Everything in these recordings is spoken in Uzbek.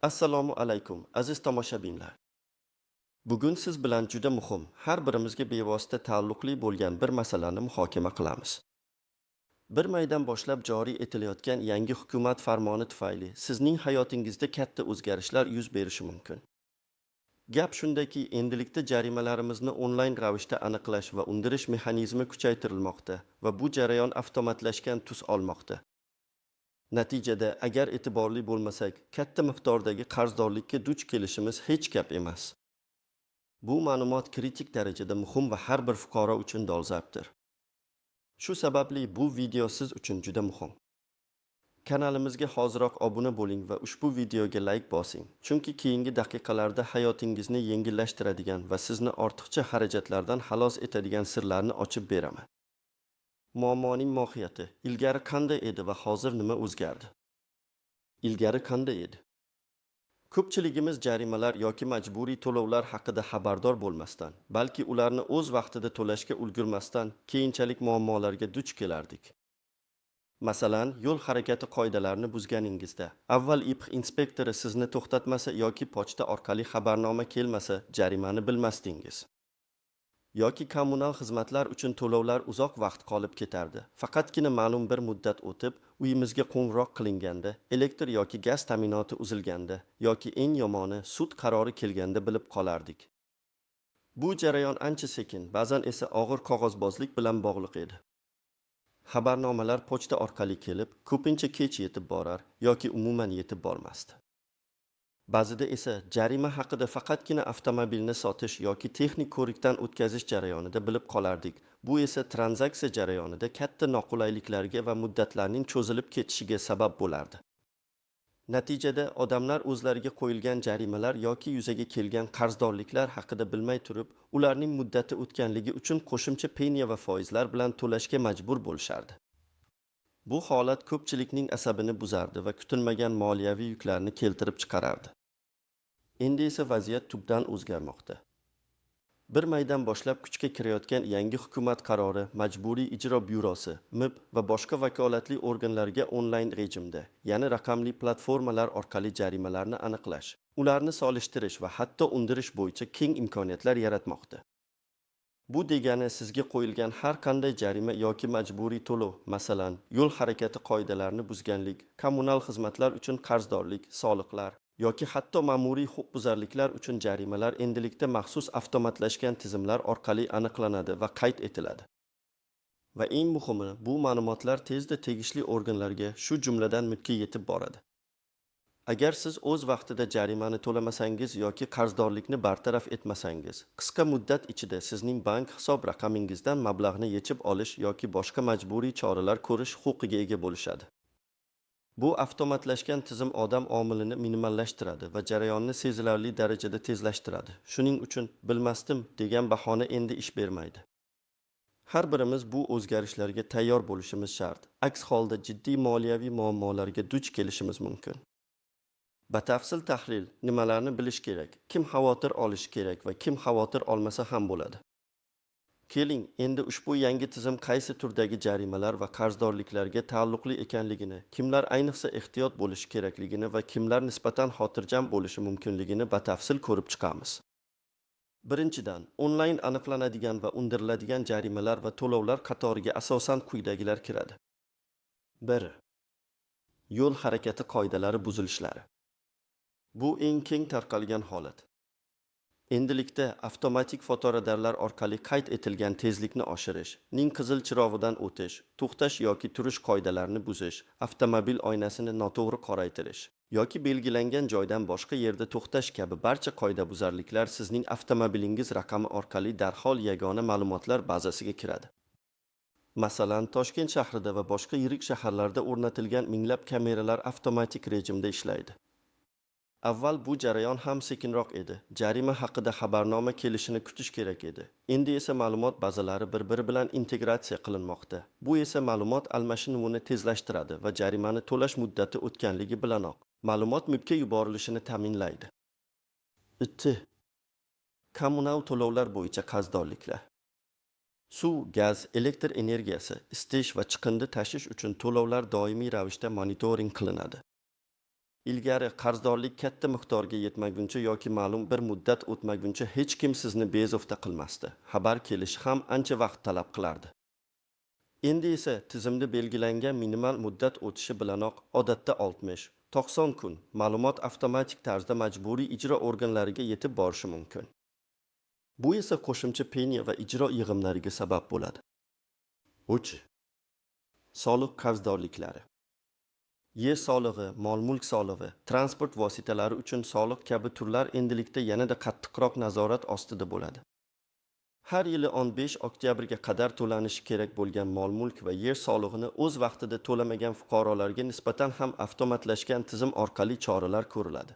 Assalomu alaykum, aziz tomoshabinlar. Bugun siz bilan juda muhim, har birimizga bevosita taalluqli bo'lgan bir masalani muhokama qilamiz. Bir maydan boshlab joriy etilayotgan yangi hukumat farmoni tufayli sizning hayotingizda katta o'zgarishlar yuz berishi mumkin. Gap shundaki, endilikda jarimalarimizni onlayn ravishda aniqlash va undirish mexanizmi kuchaytirilmoqda va bu jarayon avtomatlashgan tus olmoqda. Natijada, agar e'tiborli bo'lmasak, katta miqdordagi qarzdorlikka duch kelishimiz hech gap emas. Bu ma'lumot kritik darajada muhim va har bir fuqaro uchun dolzarbdir. Shu sababli bu video siz uchun juda muhim. Kanalimizga hoziroq obuna bo'ling va ushbu videoga like bosing, chunki keyingi daqiqalarda hayotingizni yengillashtiradigan va sizni ortiqcha xarajatlardan xalos etadigan sirlarni ochib beraman. Muammoning mohiyati: ilgari qanday edi va hozir nima o'zgardi? Ilgari qanday edi? Ko'pchiligimiz jarimalar yoki majburiy to'lovlar haqida xabardor bo'lmasdan, balki ularni o'z vaqtida to'lashga ulgurmasdan keyinchalik muammolarga duch kelardik. Masalan, yo'l harakati qoidalarini buzganingizda, avval IPX inspektori sizni to'xtatmasa yoki pochta orqali xabarnoma kelmasa, jarimani bilmasdingiz. Yoki kommunal xizmatlar uchun to'lovlar uzoq vaqt qolib ketardi. Faqatgina ma'lum bir muddat o'tib, uyimizga qo'ng'iroq qilinganda, elektr yoki gaz ta'minoti uzilganda, yoki eng yomoni sud qarori kelganda bilib qolardik. Bu jarayon ancha sekin, ba'zan esa og'ir qog'ozbozlik bilan bog'liq edi. Xabarnomalar pochta orqali kelib, ko'pincha kech yetib borar yoki umuman yetib bormasdi. Ba'zida esa jarima haqida faqatgina avtomobilni sotish yoki texnik ko'rikdan o'tkazish jarayonida bilib qolardik. Bu esa tranzaksiya jarayonida katta noqulayliklarga va muddatlarning cho'zilib ketishiga sabab bo'lardi. Natijada odamlar o'zlariga qo'yilgan jarimalar yoki yuzaga kelgan qarzdorliklar haqida bilmay turib, ularning muddati o'tganligi uchun qo'shimcha penya va foizlar bilan to'lashga majbur bo'lishardi. Bu holat ko'pchilikning asabini buzardi va kutilmagan moliyaviy yuklarni keltirib chiqarardi. Endi esa vaziyat tubdan o'zgarmoqda. Bir maydan boshlab kuchga kirayotgan yangi hukumat qarori Majburiy ijro byurosi (MIB) va boshqa vakolatli organlarga onlayn rejimda, ya'ni raqamli platformalar orqali jarimalarni aniqlash, ularni solishtirish va hatto undirish bo'yicha keng imkoniyatlar yaratmoqda. Bu degani sizga qo'yilgan har qanday jarima yoki majburiy to'lov, masalan, yo'l harakati qoidalarini buzganlik, kommunal xizmatlar uchun qarzdorlik, soliqlar yoki hatto ma'muriy huquqbuzarliklar uchun jarimalar endilikda maxsus avtomatlashgan tizimlar orqali aniqlanadi va qayd etiladi. Va eng muhimi, bu ma'lumotlar tezda tegishli organlarga, shu jumladan MIBga yetib boradi. Agar siz o'z vaqtida jarimani to'lamasangiz yoki qarzdorlikni bartaraf etmasangiz, qisqa muddat ichida sizning bank hisob raqamingizdan mablag'ni yechib olish yoki boshqa majburiy choralar ko'rish huquqiga ega bo'lishadi. Bu avtomatlashgan tizim odam omilini minimallashtiradi va jarayonni sezilarli darajada tezlashtiradi. Shuning uchun bilmasdim degan bahona endi ish bermaydi. Har birimiz bu o'zgarishlarga tayyor bo'lishimiz shart. Aks holda jiddiy moliyaviy muammolarga duch kelishimiz mumkin. Batafsil tahlil: nimalarni bilish kerak, kim xavotir olishi kerak va kim xavotir olmasa ham bo'ladi. Keling, endi ushbu yangi tizim qaysi turdagi jarimalar va qarzdorliklarga taalluqli ekanligini, kimlar ayniqsa ehtiyot bo'lishi kerakligini va kimlar nisbatan xotirjam bo'lishi mumkinligini batafsil ko'rib chiqamiz. Birinchidan, onlayn aniqlanadigan va undiriladigan jarimalar va to'lovlar qatoriga asosan quyidagilar kiradi. 1. Yo'l harakati qoidalari buzilishlari. Bu eng keng tarqalgan holat. Endilikda avtomatik fotoradarlar orqali qayd etilgan tezlikni oshirish, ning qizil chirog'idan o'tish, to'xtash yoki turish qoidalarini buzish, avtomobil oynasini noto'g'ri qoraytirish yoki belgilangan joydan boshqa yerda to'xtash kabi barcha qoidabuzarliklar sizning avtomobilingiz raqami orqali darhol yagona ma'lumotlar bazasiga kiradi. Masalan, Toshkent shahrida va boshqa yirik shaharlarda o'rnatilgan minglab kameralar avtomatik rejimda ishlaydi. Avval bu jarayon ham sekinroq edi. Jarima haqida xabarnoma kelishini kutish kerak edi. Endi esa ma'lumot bazalari bir-biri bilan integratsiya qilinmoqda. Bu esa ma'lumot almashinuvini tezlashtiradi va jarimani to'lash muddati o'tganligi bilanoq ma'lumot MIBga yuborilishini ta'minlaydi. 2. Kommunal to'lovlar bo'yicha qarzdorliklar. Suv, gaz, elektr energiyasi, isitish va chiqindi tashish uchun to'lovlar doimiy ravishda monitoring qilinadi. Ilgari qarzdorlik katta miqdorga yetmaguncha yoki ma'lum bir muddat o'tmaguncha hech kim sizni bezovta qilmasdi. Xabar kelishi ham ancha vaqt talab qilardi. Endi esa tizimda belgilangan minimal muddat o'tishi bilanoq odatda 60-90 kun ma'lumot avtomatik tarzda majburiy ijro organlariga yetib borishi mumkin. Bu esa qo'shimcha penya va ijro yig'imlariga sabab bo'ladi. 3. Soliq qarzdorliklari. Yer solig'i, mol-mulk solig'i, transport vositalari uchun soliq kabi turlar endilikda yanada qattiqroq nazorat ostida bo'ladi. Har yili 15 oktyabrga qadar to'lanishi kerak bo'lgan mol-mulk va yer solig'ini o'z vaqtida to'lamagan fuqarolarga nisbatan ham avtomatlashgan tizim orqali choralar ko'riladi.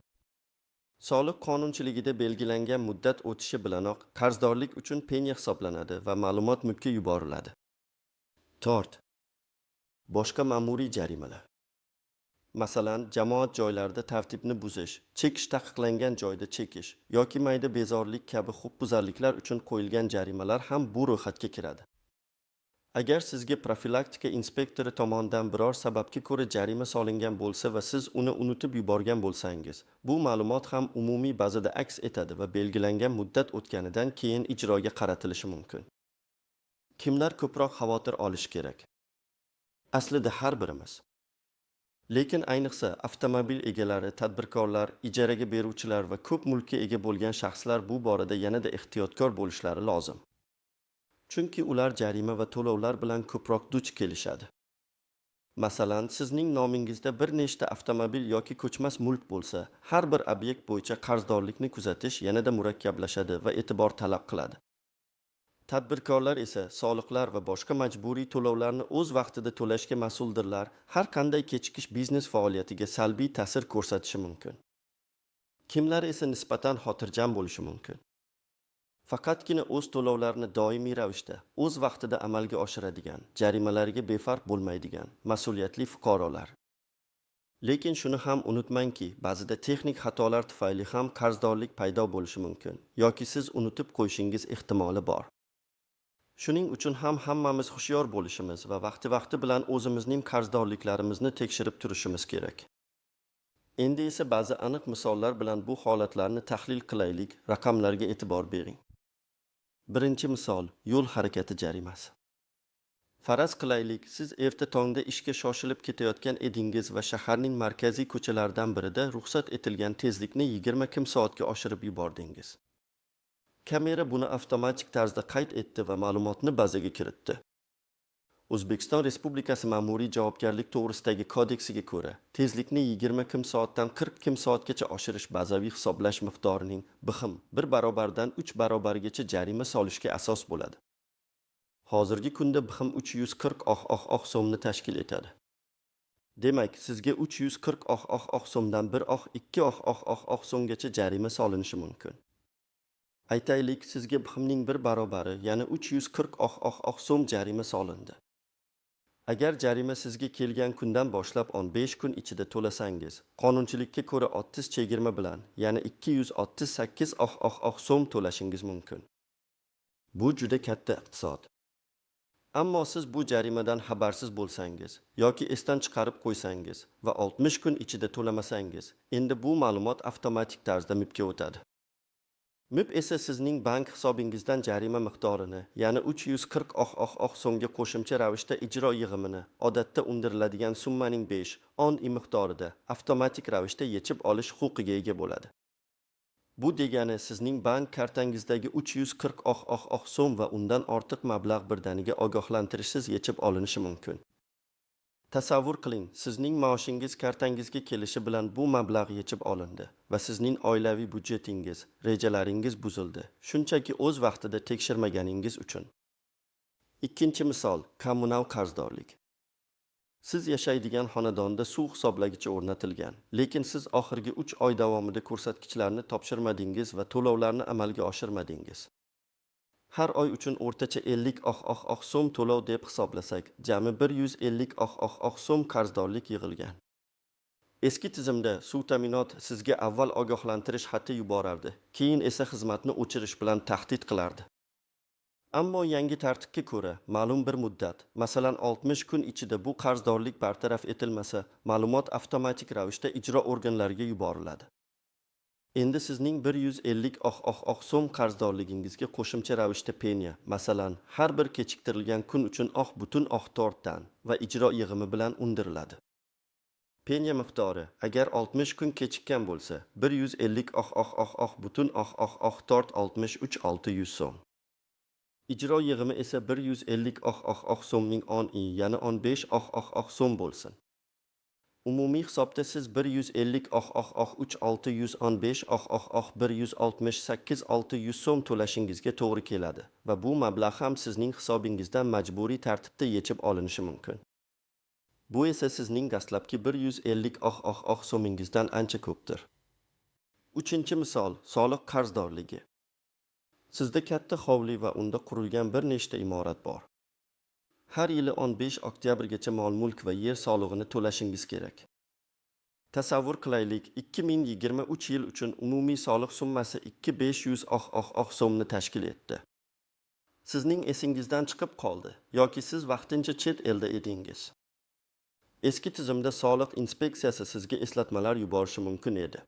Soliq qonunchiligida belgilangan muddat o'tishi bilanoq qarzdorlik uchun penya hisoblanadi va ma'lumot MIBga yuboriladi. 4. Boshqa ma'muriy jarimalar. Masalan, jamoat joylarida tartibni buzish, chekish taqiqlangan joyda chekish yoki mayda bezorilik kabi huquqbuzarliklar uchun qo'yilgan jarimalar ham bu ro'yxatga kiradi. Agar sizga profilaktika inspektori tomonidan biror sababga ko'ra jarima solingan bo'lsa va siz uni unutib yuborgan bo'lsangiz, bu ma'lumot ham umumiy bazada aks etadi va belgilangan muddat o'tganidan keyin ijroga qaratilishi mumkin. Kimlar ko'proq xavotir olishi kerak? Aslida har birimiz. Lekin ayniqsa avtomobil egalari, tadbirkorlar, ijaraga beruvchilar va ko'p mulkka ega bo'lgan shaxslar bu borada yanada ehtiyotkor bo'lishlari lozim. Chunki ular jarima va to'lovlar bilan ko'proq duch kelishadi. Masalan, sizning nomingizda bir nechta avtomobil yoki ko'chmas mulk bo'lsa, har bir obyekt bo'yicha qarzdorlikni kuzatish yanada murakkablashadi va e'tibor talab qiladi. Tadbirkorlar esa soliqlar va boshqa majburiy to'lovlarni o'z vaqtida to'lashga mas'uldirlar. Har qanday kechikish biznes faoliyatiga salbiy ta'sir ko'rsatishi mumkin. Kimlar esa nisbatan xotirjam bo'lishi mumkin. Faqatgina o'z to'lovlarini doimiy ravishda o'z vaqtida amalga oshiradigan, jarimalarga befarq bo'lmaydigan mas'uliyatli fuqarolar. Lekin shuni ham unutmangki, ba'zida texnik xatolar tufayli ham qarzdorlik paydo bo'lishi mumkin yoki siz unutib qo'yishingiz ehtimoli bor. Shuning uchun ham hammamiz hushyor bo'lishimiz va vaqti bilan o'zimizning qarzdorliklarimizni tekshirib turishimiz kerak. Endi esa ba'zi aniq misollar bilan bu holatlarni tahlil qilaylik, raqamlarga e'tibor bering. Birinchi misol, yo'l harakati jarimasi. Faraz qilaylik, siz erta tongda ishga shoshilib ketayotgan edingiz va shaharning markaziy ko'chalaridan birida ruxsat etilgan tezlikni 20 km/soatga oshirib yubordingiz. Kamera buni avtomatik tarzda qayd etdi va ma'lumotni bazaga kiritdi. O'zbekiston Respublikasi Ma'muriy javobgarlik to'g'risidagi kodeksiga ko'ra, tezlikni 20 km/soatdan 40 km/soatgacha oshirish bazaviy hisoblash miqdorining BXM 1 barobardan 3 barobargacha jarima solishga asos bo'ladi. Hozirgi kunda BXM 340 so'mni tashkil etadi. Demak, sizga 340 so'mdan 2 so'mgacha jarima solinishi mumkin. Aytaylik, sizga BXMning 1 barobari, ya'ni 340 so'm jarima solindi. Agar jarima sizga kelgan kundan boshlab 15 kun ichida to'lasangiz, qonunchilikka ko'ra 30 chegirma bilan, ya'ni 238 so'm to'lashingiz mumkin. Bu juda katta iqtisod. Ammo siz bu jarimadan xabarsiz bo'lsangiz yoki esdan chiqarib qo'ysangiz va 60 kun ichida to'lamasangiz, endi bu ma'lumot avtomatik tarzda MIBga o'tadi. MIB esa sizning bank hisobingizdan jarima miqdorini, ya'ni 340 so'mga qo'shimcha ravishda ijro yig'imini, odatda undiriladigan summaning 5-10 miqdorida avtomatik ravishda yechib olish huquqiga ega bo'ladi. Bu degani sizning bank kartangizdagi 340 so'm va undan ortiq mablag' birdaniga ogohlantirishsiz yechib olinishi mumkin. Tasavvur qiling, sizning maoshingiz kartangizga kelishi bilan bu mablag' yechib olindi va sizning oilaviy budjetingiz, rejalaringiz buzildi, shunchaki o'z vaqtida tekshirmaganingiz uchun. Ikkinchi misol, kommunal qarzdorlik. Siz yashaydigan xonadonda suv hisoblagichi o'rnatilgan, lekin siz oxirgi 3 oy davomida ko'rsatkichlarni topshirmadingiz va to'lovlarni amalga oshirmadingiz. Har oy uchun o'rtacha 50 so'm to'lov deb hisoblasak, jami 150 so'm qarzdorlik yig'ilgan. Eski tizimda suv ta'minot sizga avval ogohlantirish xati yuborardi, keyin esa xizmatni o'chirish bilan tahdid qilardi. Ammo yangi tartibga ko'ra, ma'lum bir muddat, masalan 60 kun ichida bu qarzdorlik bartaraf etilmasa, ma'lumot avtomatik ravishda ijro organlariga yuboriladi. Endi sizning 150 so'm qarzdorligingizga qo'shimcha ravishda penya, masalan, har bir kechiktirilgan kun uchun butun 4 dan va ijro yig'imi bilan undiriladi. Penya miqdori agar 60 kun kechikkan bo'lsa, 150 butun 63 so'm. Ijro yig'imi esa 150 so'mning 10 ya'ni 15 so'm bo'lsin. Umumiy hisobda siz 150 3615 168 600 so'm to'lashingizga to'g'ri keladi va bu mablag' ham sizning hisobingizdan majburiy tartibda yechib olinishi mumkin. Bu esa sizning dastlabki 150 so'mingizdan ancha ko'pdir. 3-chi misol, soliq qarzdorligi. Sizda katta hovli va unda qurilgan bir nechta imorat bor. Har yili 15 oktyabrgacha mol-mulk va yer solig'ini to'lashingiz kerak. Tasavvur qilaylik, 2023 yil uchun umumiy soliq summasi 2500 so'mni tashkil etdi. Sizning esingizdan chiqib qoldi yoki siz vaqtincha chet elda edingiz. Eski tizimda soliq inspeksiyasi sizga eslatmalar yuborishi mumkin edi.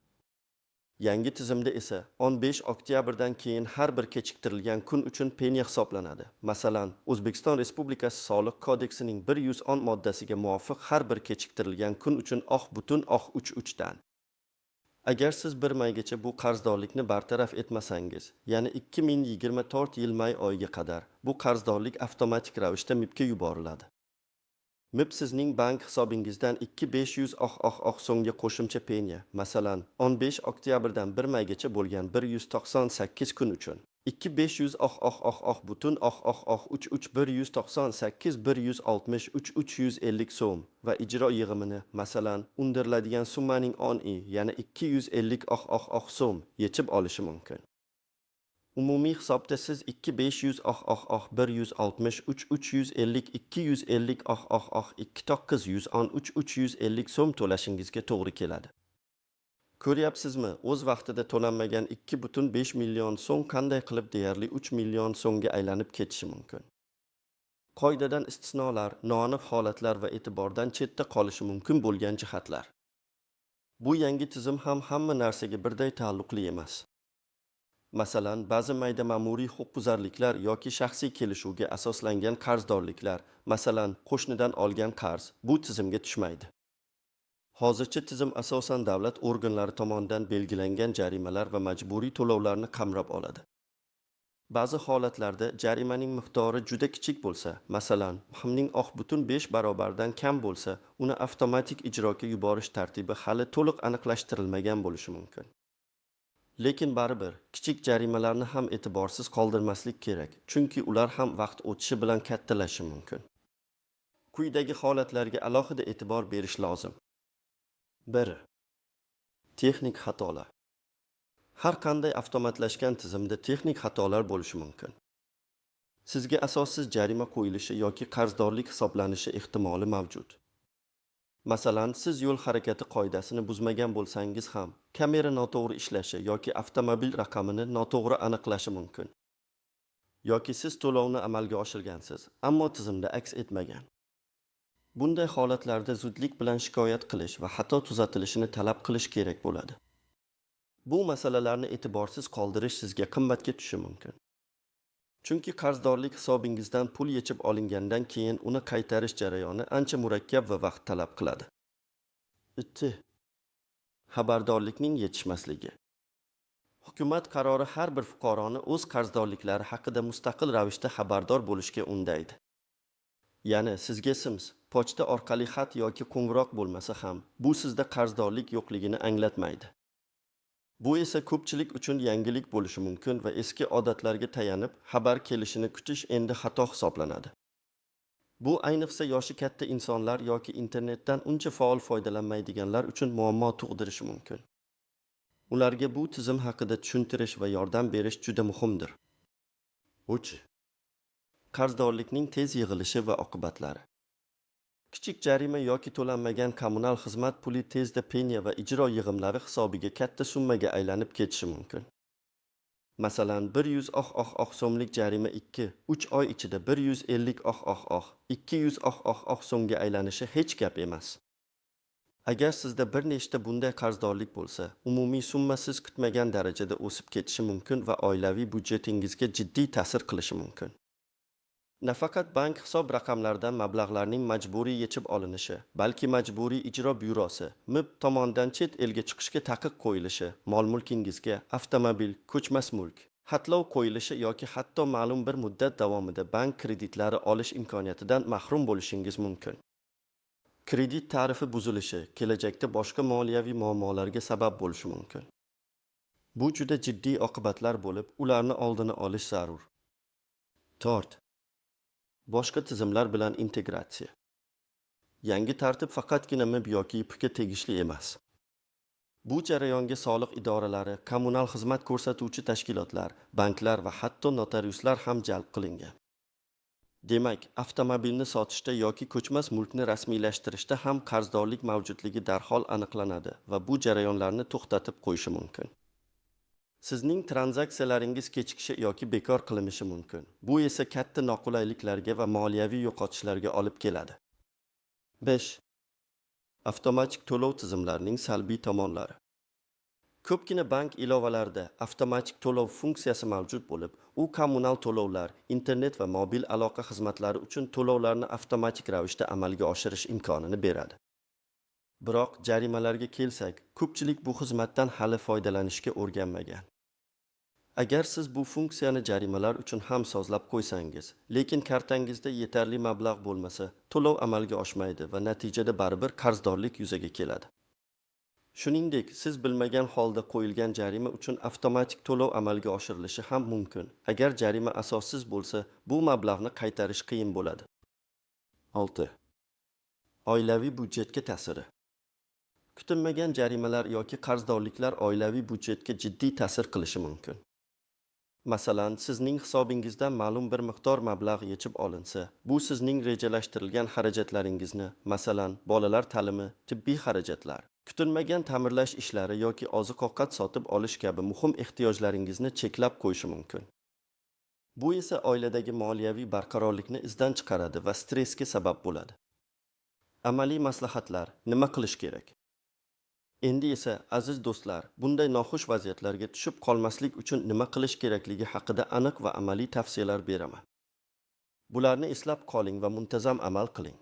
Yangi tizimda esa 15 oktyabrdan keyin har bir kechiktirilgan kun uchun penya hisoblanadi. Masalan, O'zbekiston Respublikasi Soliq kodeksining 110 moddasiga muvofiq har bir kechiktirilgan kun uchun butun 33 dan. Agar siz bir maygacha bu qarzdorlikni bartaraf etmasangiz, ya'ni 2024 yil may oyiga qadar bu qarzdorlik avtomatik ravishda MIBga yuboriladi. MIB sizning bank hisobingizdan 2500 so'mga qo'shimcha penya, masalan, 15 oktyabrdan 1 maygacha bo'lgan 198 kun uchun 2500 butun 198 163 350 so'm va ijro yig'imini, masalan, undiriladigan summaning 10 ya'ni 250 so'm yechib olishi mumkin. Umumiy hisobda siz 2500 163 350 250 29 113 350 so'm to'lashingizga to'g'ri keladi. Ko'ryapsizmi, o'z vaqtida to'lanmagan 2,5 million so'm qanday qilib deyarli 3 million so'mga aylanib ketishi mumkin. Qoidadan istisnolar, noaniq holatlar va e'tibordan chetda qolishi mumkin bo'lgan jihatlar. Bu yangi tizim ham hamma narsaga birday taalluqli emas. Masalan, ba'zi mayda ma'muriy huquqbuzarliklar yoki shaxsiy kelishuvga asoslangan qarzdorliklar, masalan, qo'shnidan olgan qarz, bu tizimga tushmaydi. Hozircha tizim asosan davlat organlari tomonidan belgilangan jarimalar va majburiy to'lovlarni qamrab oladi. Ba'zi holatlarda jarimaning miqdori juda kichik bo'lsa, masalan, haqning butun 5 barobardan kam bo'lsa, uni avtomatik ijroga yuborish tartibi hali to'liq aniqlashtirilmagan bo'lishi mumkin. Lekin baribir kichik jarimalarni ham e'tiborsiz qoldirmaslik kerak, chunki ular ham vaqt o'tishi bilan kattalashi mumkin. Quyidagi holatlarga alohida e'tibor berish lozim. 1. Texnik xatolar. Har qanday avtomatlashgan tizimda texnik xatolar bo'lishi mumkin. Sizga asossiz jarima qo'yilishi yoki qarzdorlik hisoblanishi ehtimoli mavjud. Masalan, siz yo'l harakati qoidasini buzmagan bo'lsangiz ham, kamera noto'g'ri ishlashi yoki avtomobil raqamini noto'g'ri aniqlashi mumkin. Yoki siz to'lovni amalga oshirgansiz, ammo tizimda aks etmagan. Bunday holatlarda zudlik bilan shikoyat qilish va xato tuzatilishini talab qilish kerak bo'ladi. Bu masalalarni e'tiborsiz qoldirish sizga qimmatga tushishi mumkin. Chunki qarzdorlik hisobingizdan pul yechib olingandan keyin uni qaytarish jarayoni ancha murakkab va vaqt talab qiladi. 2. Xabardorlikning yetishmasligi. Hukumat qarori har bir fuqaroni o'z qarzdorliklari haqida mustaqil ravishda xabardor bo'lishga undaydi. Ya'ni sizga Sims, pochta orqali xat yoki qo'ng'iroq bo'lmasa ham, bu sizda qarzdorlik yo'qligini anglatmaydi. Bu esa ko'pchilik uchun yangilik bo'lishi mumkin va eski odatlarga tayanib xabar kelishini kutish endi xato hisoblanadi. Bu ayniqsa yoshi katta insonlar yoki internetdan uncha faol foydalanmaydiganlar uchun muammo tug'dirishi mumkin. Ularga bu tizim haqida tushuntirish va yordam berish juda muhimdir. 3. Qarzdorlikning tez yig'ilishi va oqibatlari. Kichik jarima yoki to'lanmagan kommunal xizmat puli tezda penya va ijro yig'imlari hisobiga katta summaga aylanib ketishi mumkin. Masalan, 100 so'mlik jarima 2-3 oy ichida 150 200 so'mga aylanishi hech gap emas. Agar sizda bir nechta bunday qarzdorlik bo'lsa, umumiy summa siz kutmagan darajada o'sib ketishi mumkin va oilaviy budjetingizga jiddiy ta'sir qilishi mumkin. Nafaqat bank hisob raqamlaridan mablag'larning majburiy yechib olinishi, balki majburiy ijro byurosi MIB tomonidan chet elga chiqishga taqiq qo'yilishi, mol-mulkingizga, avtomobil, ko'chmas mulk xatlov qo'yilishi yoki hatto ma'lum bir muddat davomida bank kreditlari olish imkoniyatidan mahrum bo'lishingiz mumkin. Kredit tarifi buzilishi kelajakda boshqa moliyaviy muammolarga sabab bo'lishi mumkin. Bu juda jiddiy oqibatlar bo'lib, ularni oldini olish zarur. 4. Boshqa tizimlar bilan integratsiya. Yangi tartib faqatgina MIB yoki IPga tegishli emas. Bu jarayonga soliq idoralari, kommunal xizmat ko'rsatuvchi tashkilotlar, banklar va hatto notariuslar ham jalb qilingan. Demak, avtomobilni sotishda yoki ko'chmas mulkni rasmiylashtirishda ham qarzdorlik mavjudligi darhol aniqlanadi va bu jarayonlarni to'xtatib qo'yishi mumkin. Sizning tranzaksiyalaringiz kechikishi yoki bekor qilinishi mumkin. Bu esa katta noqulayliklarga va moliyaviy yo'qotishlarga olib keladi. 5. Avtomatik to'lov tizimlarining salbiy tomonlari. Ko'pgina bank ilovalarida avtomatik to'lov funksiyasi mavjud bo'lib, u kommunal to'lovlar, internet va mobil aloqa xizmatlari uchun to'lovlarni avtomatik ravishda amalga oshirish imkonini beradi. Biroq jarimalarga kelsak, ko'pchilik bu xizmatdan hali foydalanishga o'rganmagan. Agar siz bu funksiyani jarimalar uchun ham sozlab qo'ysangiz, lekin kartangizda yetarli mablag' bo'lmasa, to'lov amalga oshmaydi va natijada baribir qarzdorlik yuzaga keladi. Shuningdek, siz bilmagan holda qo'yilgan jarima uchun avtomatik to'lov amalga oshirilishi ham mumkin. Agar jarima asossiz bo'lsa, bu mablag'ni qaytarish qiyin bo'ladi. 6. Oilaviy budjetga ta'siri. Kutilmagan jarimalar yoki qarzdorliklar oilaviy budjetga jiddiy ta'sir qilishi mumkin. Masalan, sizning hisobingizdan ma'lum bir miqdor mablag' yechib olinsa, bu sizning rejalashtirilgan xarajatlaringizni, masalan, bolalar ta'limi, tibbiy xarajatlar, kutilmagan ta'mirlash ishlari yoki oziq-ovqat sotib olish kabi muhim ehtiyojlaringizni cheklab qo'yishi mumkin. Bu esa oiladagi moliyaviy barqarorlikni izdan chiqaradi va stressga sabab bo'ladi. Amaliy maslahatlar: nima qilish kerak? Endi esa, aziz do'stlar, bunday noxush vaziyatlarga tushib qolmaslik uchun nima qilish kerakligi haqida aniq va amaliy tavsiyalar beraman. Bularni eslab qoling va muntazam amal qiling.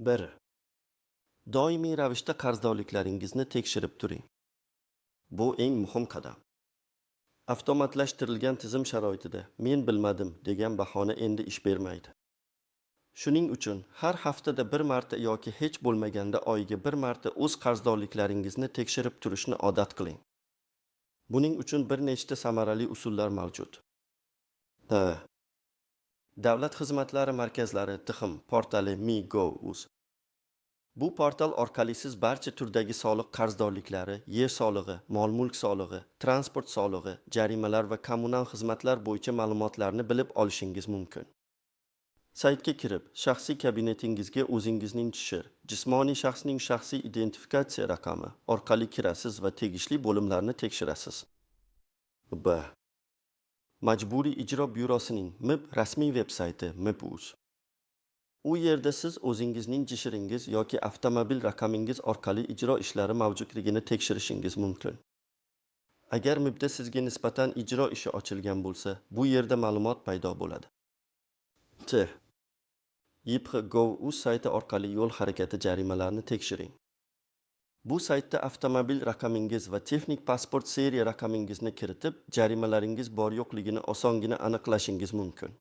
1. Doimiy ravishda qarzdorliklaringizni tekshirib turing. Bu eng muhim qadam. Avtomatlashtirilgan tizim sharoitida "men bilmadim" degan bahona endi ish bermaydi. Shuning uchun har haftada bir marta yoki hech bo'lmaganda oyiga bir marta o'z qarzdorliklaringizni tekshirib turishni odat qiling. Buning uchun bir nechta samarali usullar mavjud. Davlat xizmatlari markazlari TXM portali Mi.gov.uz. Bu portal orqali siz barcha turdagi soliq qarzdorliklari, yer solig'i, mol-mulk solig'i, transport solig'i, jarimalar va kommunal xizmatlar bo'yicha ma'lumotlarni bilib olishingiz mumkin. Saytga kirib, shaxsiy kabinetingizga o'zingizning TSHIR, jismoniy shaxsning shaxsiy identifikatsiya raqami orqali kirasiz va tegishli bo'limlarni tekshirasiz. B. Majburiy ijro byurosining MIB rasmiy veb-sayti MIB.uz. U yerda siz o'zingizning jishiringiz yoki avtomobil raqamingiz orqali ijro ishlari mavjudligini tekshirishingiz mumkin. Agar MIBda sizga nisbatan ijro ishi ochilgan bo'lsa, bu yerda ma'lumot paydo bo'ladi. T. YPX.gov.uz sayti orqali yo'l harakati jarimalarini tekshiring. Bu saytda avtomobil raqamingiz va texnik pasport seriya raqamingizni kiritib, jarimalaringiz bor-yo'qligini osongina aniqlashingiz mumkin.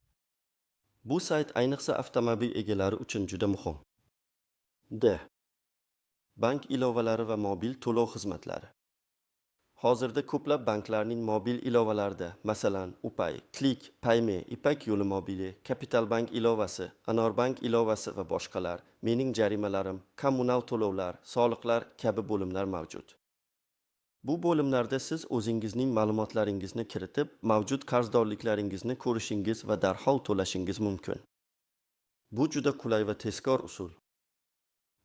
Bu sayt ayniqsa avtomobil egalari uchun juda muhim. D. Bank ilovalari va mobil to'lov xizmatlari. Hozirda ko'plab banklarning mobil ilovalarida, masalan, Upay, Click, Payme, Ipak yo'li mobili, Capital Bank ilovasi, Anorbank ilovasi va boshqalar, mening jarimalarim, kommunal to'lovlar, soliqlar kabi bo'limlar mavjud. Bu bo'limlarda siz o'zingizning ma'lumotlaringizni kiritib, mavjud qarzdorliklaringizni ko'rishingiz va darhol to'lashingiz mumkin. Bu juda qulay va tezkor usul.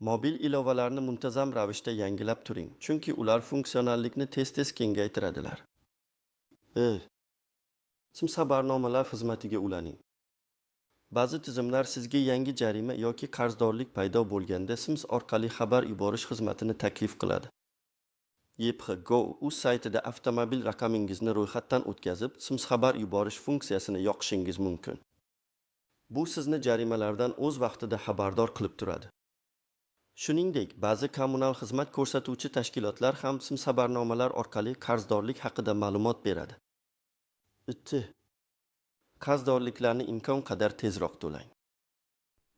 Mobil ilovalarni muntazam ravishda yangilab turing, chunki ular funksionallikni tez-tez kengaytiradilar. Sims xabarnomalar xizmatiga ulaning. Ba'zi tizimlar sizga yangi jarima yoki qarzdorlik paydo bo'lganda Sims orqali xabar yuborish xizmatini taklif qiladi. YPXGO uz saytida avtomobil raqamingizni ro'yxatdan o'tkazib, Sims xabar yuborish funksiyasini yoqishingiz mumkin. Bu sizni jarimalardan o'z vaqtida xabardor qilib turadi. Shuningdek, ba'zi kommunal xizmat ko'rsatuvchi tashkilotlar ham Sims xabarnomalar orqali qarzdorlik haqida ma'lumot beradi. Qarzdorliklarni imkon qadar tezroq to'lang.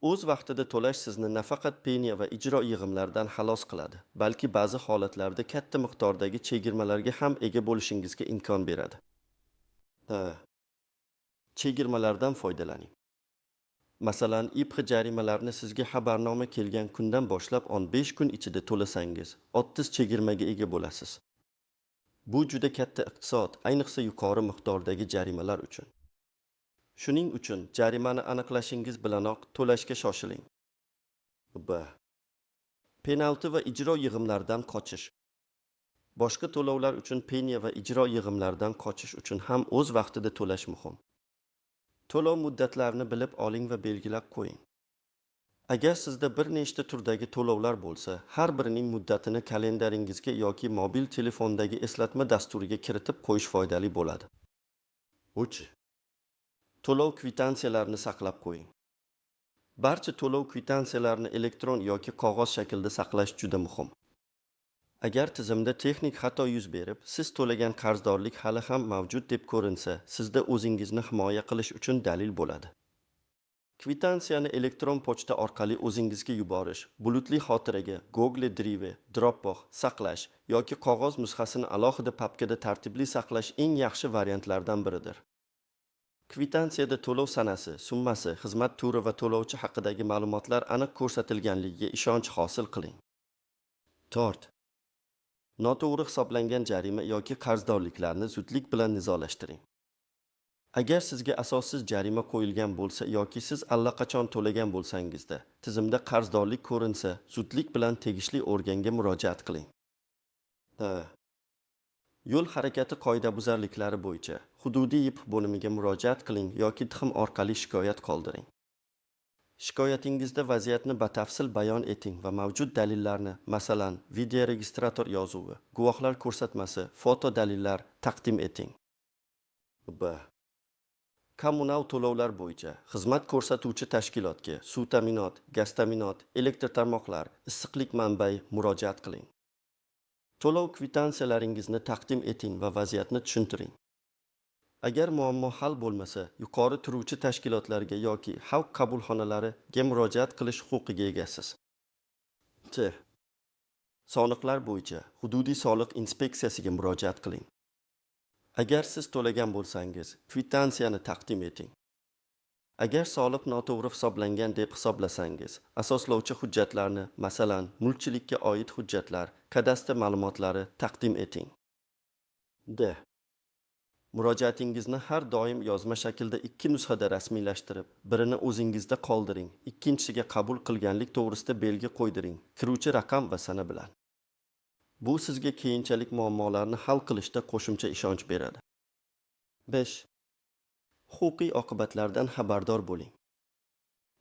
O'z vaqtida to'lash sizni nafaqat penya va ijro yig'imlaridan xalos qiladi, balki ba'zi holatlarda katta miqdordagi chegirmalarga ham ega bo'lishingizga imkon beradi. Chegirmalardan foydalaning. Masalan, IPX jarimalarni sizga xabarnoma kelgan kundan boshlab 15 kun ichida to'lasangiz, 30 chegirmaga ega bo'lasiz. Bu juda katta iqtisod, ayniqsa yuqori miqdordagi jarimalar uchun. Shuning uchun jarimani aniqlashingiz bilanoq to'lashga shoshiling. Penalti va ijro yig'imlaridan qochish. Boshqa to'lovlar uchun penya va ijro yig'imlaridan qochish uchun ham o'z vaqtida to'lash muhim. To'lov muddatlarini bilib oling va belgilab qo'ying. Agar sizda bir nechta turdagi to'lovlar bo'lsa, har birining muddatini kalendaringizga yoki mobil telefondagi eslatma dasturiga kiritib qo'yish foydali bo'ladi. To'lov kvitansiyalarini saqlab qo'ying. Barcha to'lov kvitansiyalarini elektron yoki qog'oz shaklda saqlash juda muhim. Agar tizimda texnik xato yuz berib, siz to'lagan qarzdorlik hali ham mavjud deb ko'rinsa, sizda o'zingizni himoya qilish uchun dalil bo'ladi. Kvitansiyani elektron pochta orqali o'zingizga yuborish, bulutli xotiraga, Google Drive, Dropbox saqlash yoki qog'oz nusxasini alohida papkada tartibli saqlash eng yaxshi variantlardan biridir. Kvitansiyada to'lov sanasi, summasi, xizmat turi va to'lovchi haqidagi ma'lumotlar aniq ko'rsatilganligiga ishonch hosil qiling. Noto'g'ri hisoblangan jarima yoki qarzdorliklarni zudlik bilan nizolashtiring. Agar sizga asossiz jarima qo'yilgan bo'lsa yoki siz allaqachon to'lagan bo'lsangizda, tizimda qarzdorlik ko'rinsa, zudlik bilan tegishli organga murojaat qiling. Yo'l harakati qoidabuzarliklari bo'yicha hududiy YPX bo'limiga murojaat qiling yoki TXM orqali shikoyat qoldiring. Shikoyatingizda vaziyatni batafsil bayon eting va mavjud dalillarni, masalan, video registrator yozuvi, guvohlar ko'rsatmasi, foto dalillar taqdim eting. Kommunal to'lovlar bo'yicha xizmat ko'rsatuvchi tashkilotga suv ta'minot, gaz ta'minot, elektr tarmoqlar, issiqlik manbai murojaat qiling. To'lov kvitansiyalaringizni taqdim eting va vaziyatni tushuntiring. Agar muammo hal bo'lmasa, yuqori turuvchi tashkilotlarga yoki xalq qabulxonalariga murojaat qilish huquqiga egasiz. Soliqlar bo'yicha hududiy soliq inspeksiyasiga murojaat qiling. Agar siz to'lagan bo'lsangiz, kvitansiyani taqdim eting. Agar soliq noto'g'ri hisoblangan deb hisoblasangiz, asoslovchi hujjatlarni, masalan, mulkchilikka oid hujjatlar, kadastr ma'lumotlari taqdim eting. Murojaatingizni har doim yozma shaklda 2 nusxada rasmiylashtirib, birini o'zingizda qoldiring, ikkinchisiga qabul qilganlik to'g'risida belgi qo'ydiring, kiruvchi raqam va sana bilan. Bu sizga keyinchalik muammolarni hal qilishda qo'shimcha ishonch beradi. 5. Huquqiy oqibatlardan xabardor bo'ling.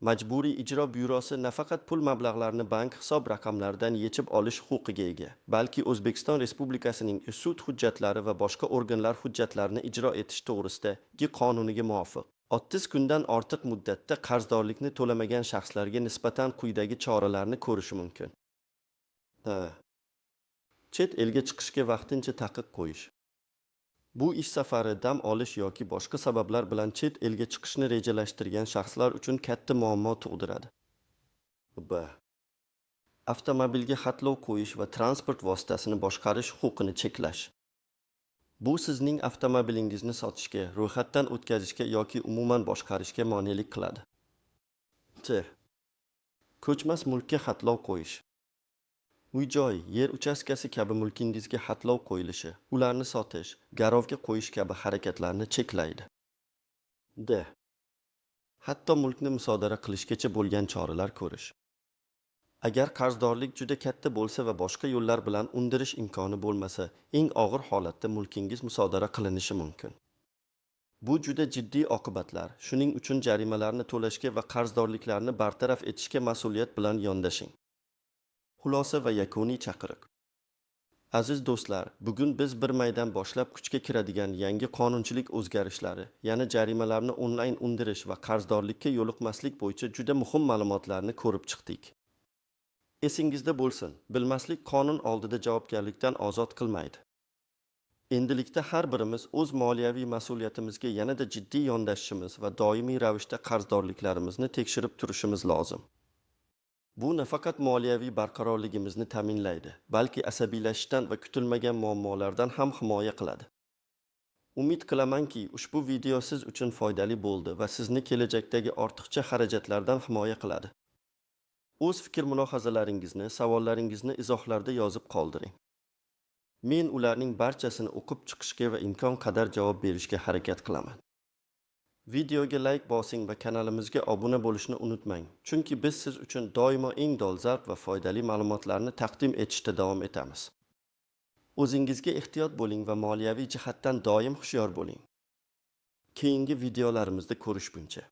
Majburiy ijro byurosi nafaqat pul mablag'larini bank hisob raqamlaridan yechib olish huquqiga ega, balki O'zbekiston Respublikasining sud hujjatlari va boshqa organlar hujjatlarini ijro etish to'g'risidagi qonuniga muvofiq 30 kundan ortiq muddatda qarzdorlikni to'lamagan shaxslarga nisbatan quyidagi choralarni ko'rishi mumkin. Chet elga chiqishga vaqtincha taqiq qo'yish. Bu ish safari, dam olish yoki boshqa sabablar bilan chet elga chiqishni rejalashtirgan shaxslar uchun katta muammo tug'diradi. Avtomobilga xatlov qo'yish va transport vositasini boshqarish huquqini cheklash. Bu sizning avtomobilingizni sotishga, ro'yxatdan o'tkazishga yoki umuman boshqarishga monelik qiladi. Ko'chmas mulkka xatlov qo'yish. Uy-joy, yer uchastkasi kabi mulkingizga xatlov qo'yilishi, ularni sotish, garovga qo'yish kabi harakatlarni cheklaydi. Hatto mulkni musodara qilishgacha bo'lgan choralar ko'rish. Agar qarzdorlik juda katta bo'lsa va boshqa yo'llar bilan undirish imkoni bo'lmasa, eng og'ir holatda mulkingiz musodara qilinishi mumkin. Bu juda jiddiy oqibatlar. Shuning uchun jarimalarni to'lashga va qarzdorliklarni bartaraf etishga mas'uliyat bilan yondashing. Xulosa va yakuniy chaqiriq. Aziz do'stlar, bugun biz bir maydan boshlab kuchga kiradigan yangi qonunchilik o'zgarishlari, ya'ni jarimalarni onlayn undirish va qarzdorlikka yo'liqmaslik bo'yicha juda muhim ma'lumotlarni ko'rib chiqdik. Esingizda bo'lsin, bilmaslik qonun oldida javobgarlikdan ozod qilmaydi. Endilikda har birimiz o'z moliyaviy mas'uliyatimizga yanada jiddiy yondashishimiz va doimiy ravishda qarzdorliklarimizni tekshirib turishimiz lozim. Bu nafaqat moliyaviy barqarorligimizni ta'minlaydi, balki asabiylashishdan va kutilmagan muammolardan ham himoya qiladi. Umid qilamanki, ushbu video siz uchun foydali bo'ldi va sizni kelajakdagi ortiqcha xarajatlardan himoya qiladi. O'z fikr-mulohazalaringizni, savollaringizni izohlarda yozib qoldiring. Men ularning barchasini o'qib chiqishga va imkon qadar javob berishga harakat qilaman. Videoga like bosing va kanalimizga obuna bo'lishni unutmang, chunki biz siz uchun doimo eng dolzarb va foydali ma'lumotlarni taqdim etishda davom etamiz. O'zingizga ehtiyot bo'ling va moliyaviy jihatdan doim hushyor bo'ling. Keyingi videolarimizda ko'rishguncha